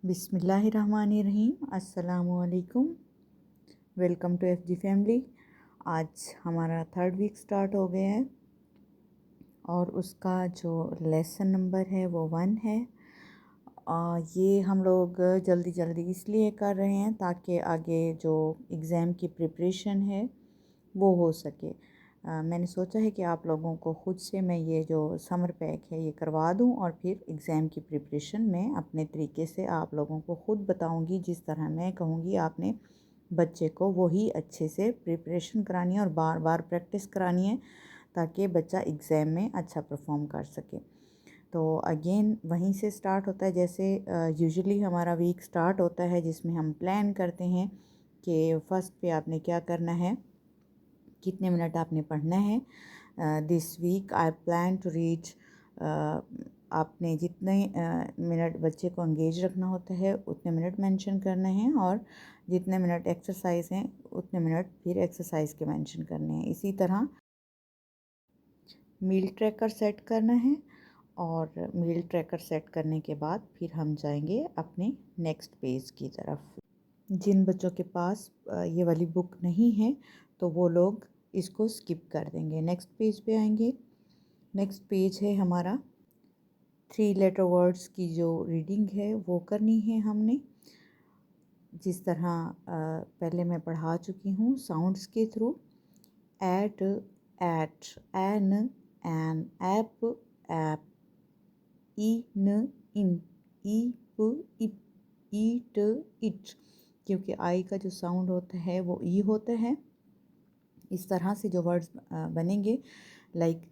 बिस्मिल्लाहिर्रहमानिर्रहीम। अस्सलामुअलैकुम। Welcome to FG family. आज हमारा थर्ड वीक स्टार्ट हो गया है और उसका जो लेसन नंबर है वो 1 है। ये हम लोग जल्दी जल्दी इसलिए कर रहे हैं ताकि आगे जो एग्ज़ाम की प्रिपरेशन है वो हो सके। मैंने सोचा है कि आप लोगों को ख़ुद से मैं ये जो समर पैक है ये करवा दूं और फिर एग्ज़ाम की प्रिपरेशन में अपने तरीके से आप लोगों को ख़ुद बताऊंगी। जिस तरह मैं कहूँगी आपने बच्चे को वही अच्छे से प्रिपरेशन करानी है और बार बार प्रैक्टिस करानी है ताकि बच्चा एग्ज़ाम में अच्छा परफॉर्म कर सके। तो अगेन वहीं से स्टार्ट होता है जैसे यूजुअली हमारा वीक स्टार्ट होता है, जिसमें हम प्लान करते हैं कि फ़र्स्ट पे आपने क्या करना है, कितने मिनट आपने पढ़ना है। This week I plan to read, आपने जितने मिनट बच्चे को एंगेज रखना होता है उतने मिनट मेंशन करने हैं और जितने मिनट एक्सरसाइज हैं उतने मिनट फिर एक्सरसाइज के मेंशन करने हैं। इसी तरह मील ट्रैकर सेट करना है और मील ट्रैकर सेट करने के बाद फिर हम जाएंगे अपने नेक्स्ट पेज की तरफ। जिन बच्चों के पास ये वाली बुक नहीं है तो वो लोग इसको स्किप कर देंगे, नेक्स्ट पेज पे आएंगे। नेक्स्ट पेज है हमारा 3 लेटर वर्ड्स की जो रीडिंग है वो करनी है हमने। जिस तरह पहले मैं पढ़ा चुकी हूँ साउंड्स के थ्रू। At, at, an, an, ap, ap, in, in, eep, ip, eat, it. क्योंकि आई का जो साउंड होता है वो ई होता है। इस तरह से जो वर्ड्स बनेंगे लाइक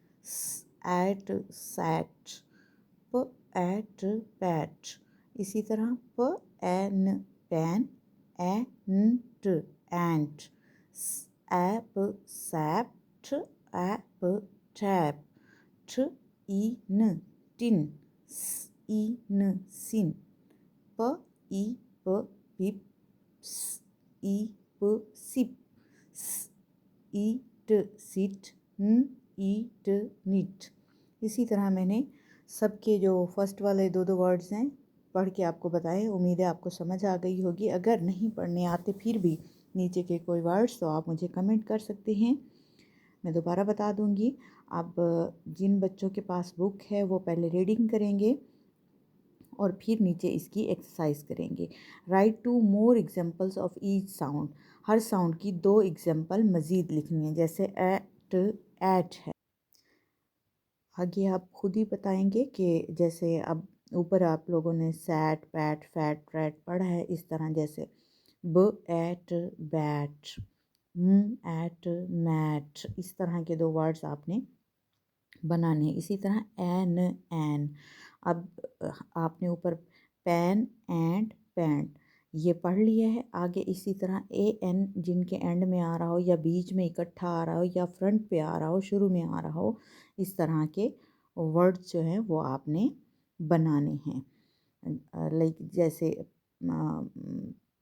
एट, सैट, प एट, पैट। इसी तरह प एन, पैन, एंट, एंट, ऐप, सैप्ट, ऐप, टैप, ठ, इन, टिन, इन, सिन, प, ई, प, पिप, स, ई, प, सिप, स, ईट, सिट, न, ईट, नीट। इसी तरह मैंने सबके जो फर्स्ट वाले दो वर्ड्स हैं पढ़ के आपको बताए। उम्मीद है आपको समझ आ गई होगी। अगर नहीं पढ़ने आते फिर भी नीचे के कोई वर्ड्स तो आप मुझे कमेंट कर सकते हैं, मैं दोबारा बता दूंगी। अब जिन बच्चों के पास बुक है वो पहले रीडिंग करेंगे और फिर नीचे इसकी एक्सरसाइज करेंगे। Right 2 more examples of each sound. Her sound की 2 एग्जाम्पल मज़ीद लिखनी है। जैसे एट, एट है, आगे आप खुद ही बताएंगे कि जैसे अब ऊपर आप लोगों ने सैट, पैट, फैट, रैट पढ़ा है, इस तरह जैसे ब एट, बैट, एट, मैट। इस तरह के 2 वर्ड्स आपने बनाने। इसी तरह एन, एन। अब आपने ऊपर पैन एंड पैंट ये पढ़ लिया है। आगे इसी तरह ए एन जिनके एंड में आ रहा हो या बीच में इकट्ठा आ रहा हो या फ्रंट पे आ रहा हो, शुरू में आ रहा हो, इस तरह के वर्ड्स जो हैं वो आपने बनाने हैं। लाइक जैसे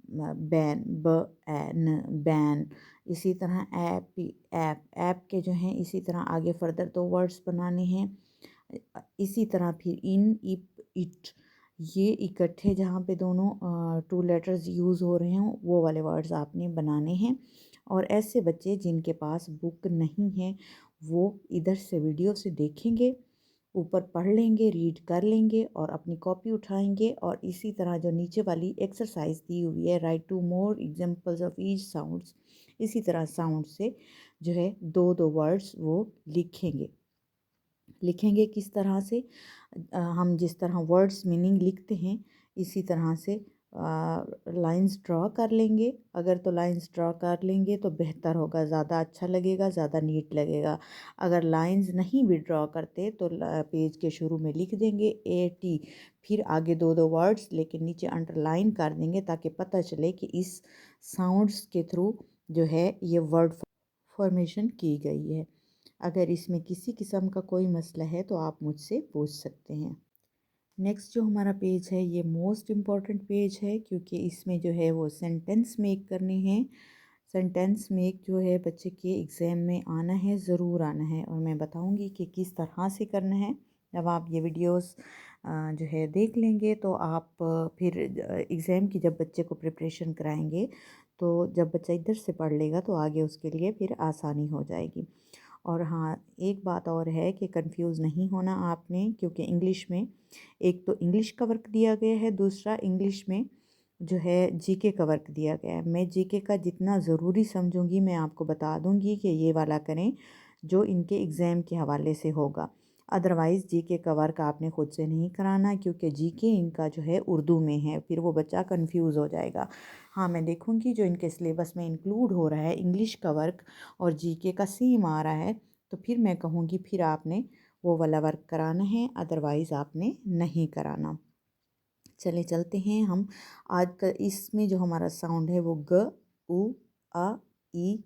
बैन, ब एन, बैन। इसी तरह ऐप, ऐप, ऐप के जो हैं इसी तरह आगे फर्दर 2 वर्ड्स बनाने हैं। इसी तरह फिर इन, इप, इट, ये इकट्ठे जहाँ पे दोनों 2 लेटर्स यूज़ हो रहे हों वो वाले वर्ड्स आपने बनाने हैं। और ऐसे बच्चे जिनके पास बुक नहीं है वो इधर से वीडियो से देखेंगे, ऊपर पढ़ लेंगे, रीड कर लेंगे और अपनी कॉपी उठाएंगे और इसी तरह जो नीचे वाली एक्सरसाइज दी हुई है right 2 more examples of each sounds, इसी तरह साउंड से जो है 2 वर्ड्स वो लिखेंगे। लिखेंगे किस तरह से, हम जिस तरह वर्ड्स मीनिंग लिखते हैं इसी तरह से लाइंस ड्रॉ कर लेंगे। अगर तो लाइंस ड्रॉ कर लेंगे तो बेहतर होगा, ज़्यादा अच्छा लगेगा, ज़्यादा नीट लगेगा। अगर लाइंस नहीं भी ड्रॉ करते तो पेज के शुरू में लिख देंगे AT, फिर आगे 2 वर्ड्स लेकिन नीचे अंडरलाइन कर देंगे ताकि पता चले कि इस साउंड्स के थ्रू जो है ये वर्ड फॉर्मेशन की गई है। अगर इसमें किसी किस्म का कोई मसला है तो आप मुझसे पूछ सकते हैं। नेक्स्ट जो हमारा पेज है ये मोस्ट इम्पॉर्टेंट पेज है क्योंकि इसमें जो है वो सेंटेंस मेक करने हैं। सेंटेंस मेक जो है बच्चे के एग्ज़ाम में आना है, ज़रूर आना है और मैं बताऊंगी कि किस तरह से करना है। जब आप ये वीडियोस जो है देख लेंगे तो आप फिर एग्ज़ाम की जब बच्चे को प्रिपरेशन कराएंगे तो जब बच्चा इधर से पढ़ लेगा तो आगे उसके लिए फिर आसानी हो जाएगी। और हाँ, एक बात और है कि कंफ्यूज नहीं होना आपने, क्योंकि इंग्लिश में एक तो इंग्लिश का वर्क दिया गया है, दूसरा इंग्लिश में जो है जीके का वर्क दिया गया है। मैं जीके का जितना ज़रूरी समझूंगी मैं आपको बता दूंगी कि ये वाला करें जो इनके एग्ज़ाम के हवाले से होगा। अदरवाइज़ जीके का वर्क आपने ख़ुद से नहीं कराना, क्योंकि जीके इनका जो है उर्दू में है, फिर वो बच्चा कंफ्यूज हो जाएगा। हाँ, मैं देखूंगी जो इनके सिलेबस में इंक्लूड हो रहा है इंग्लिश का वर्क और जीके का सेम आ रहा है तो फिर मैं कहूँगी फिर आपने वो वाला वर्क कराना है, अदरवाइज़ आपने नहीं कराना। चले चलते हैं हम। आज का इसमें जो हमारा साउंड है वो ग, उ, आ, ई,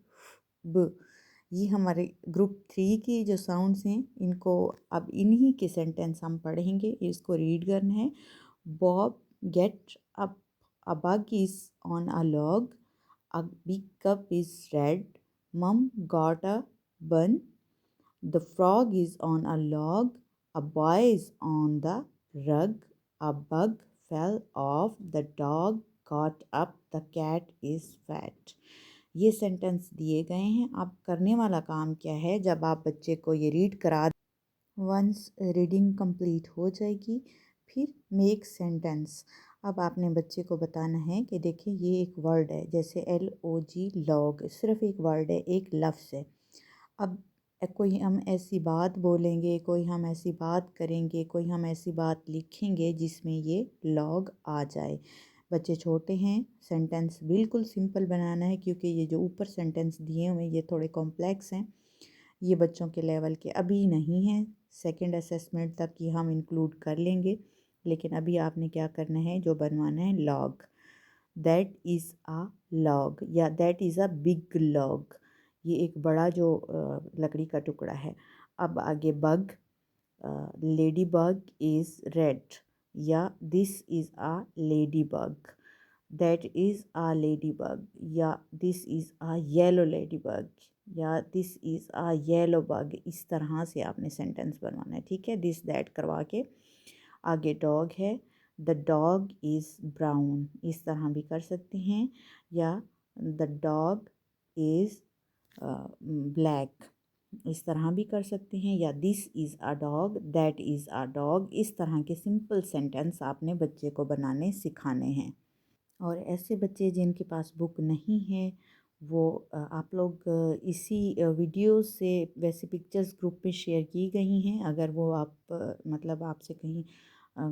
ब। ये हमारे ग्रुप 3 की जो साउंड्स हैं, इनको अब इन्हीं के सेंटेंस हम पढ़ेंगे, इसको रीड करना है। Bob get up, a bug is on a log, a big cup is red, mum got a bun, the frog is on a log, a boy is on the rug, a bug fell off, the dog got up, the cat is fat। ये sentence दिए गए हैं। अब करने वाला काम क्या है, जब आप बच्चे को ये रीड करा, वंस रीडिंग कंप्लीट हो जाएगी फिर मेक सेंटेंस। अब आपने बच्चे को बताना है कि देखिए ये एक वर्ड है, जैसे LOG लॉग, सिर्फ एक वर्ड है, एक लफ्ज़ है। अब कोई हम ऐसी बात बोलेंगे, कोई हम ऐसी बात करेंगे, कोई हम ऐसी बात लिखेंगे जिसमें ये लॉग आ जाए। बच्चे छोटे हैं, सेंटेंस बिल्कुल सिंपल बनाना है, क्योंकि ये जो ऊपर सेंटेंस दिए हुए हैं ये थोड़े कॉम्प्लेक्स हैं, ये बच्चों के लेवल के अभी नहीं हैं। सेकंड असेसमेंट तक ये हम इंक्लूड कर लेंगे, लेकिन अभी आपने क्या करना है, जो बनवाना है log. That is a log या that is a big log, ये एक बड़ा जो लकड़ी का टुकड़ा है। अब आगे bug, lady bug is red या this is a lady bug, that is a lady bug या this is a yellow lady bug या this is a yellow bug. इस तरह से आपने सेंटेंस बनवाना है, ठीक है, दिस दैट करवा के। आगे डॉग है, द डॉग इज़ ब्राउन, इस तरह भी कर सकते हैं, या द डॉग इज़ ब्लैक, इस तरह भी कर सकते हैं, या this is a dog, that is a dog. इस तरह के सिंपल सेंटेंस आपने बच्चे को बनाने सिखाने हैं। और ऐसे बच्चे जिनके पास बुक नहीं है वो आप लोग इसी वीडियो से, वैसे पिक्चर्स ग्रुप पे शेयर की गई हैं, अगर वो आप मतलब आपसे कहीं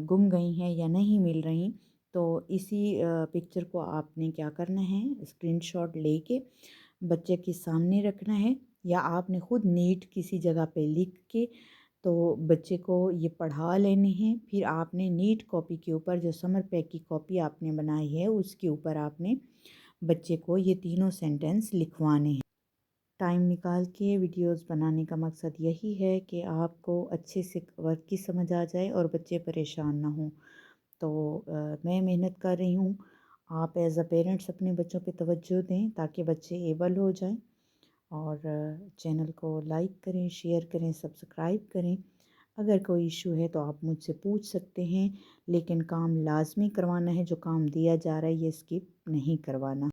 गुम गई हैं या नहीं मिल रही तो इसी पिक्चर को आपने क्या करना है, स्क्रीनशॉट लेके बच्चे के सामने रखना है, या आपने ख़ुद नीट किसी जगह पे लिख के तो बच्चे को ये पढ़ा लेने हैं। फिर आपने नीट कॉपी के ऊपर, जो समर पैक की कॉपी आपने बनाई है उसके ऊपर आपने बच्चे को ये तीनों सेंटेंस लिखवाने हैं। टाइम निकाल के वीडियोस बनाने का मकसद यही है कि आपको अच्छे से वर्क की समझ आ जाए और बच्चे परेशान ना हों। तो मैं मेहनत कर रही हूँ, आप एज़ अ पेरेंट्स अपने बच्चों पे तवज्जो दें ताकि बच्चे एबल हो जाएं। और चैनल को लाइक करें, शेयर करें, सब्सक्राइब करें। अगर कोई इशू है तो आप मुझसे पूछ सकते हैं, लेकिन काम लाजमी करवाना है, जो काम दिया जा रहा है ये स्किप नहीं करवाना।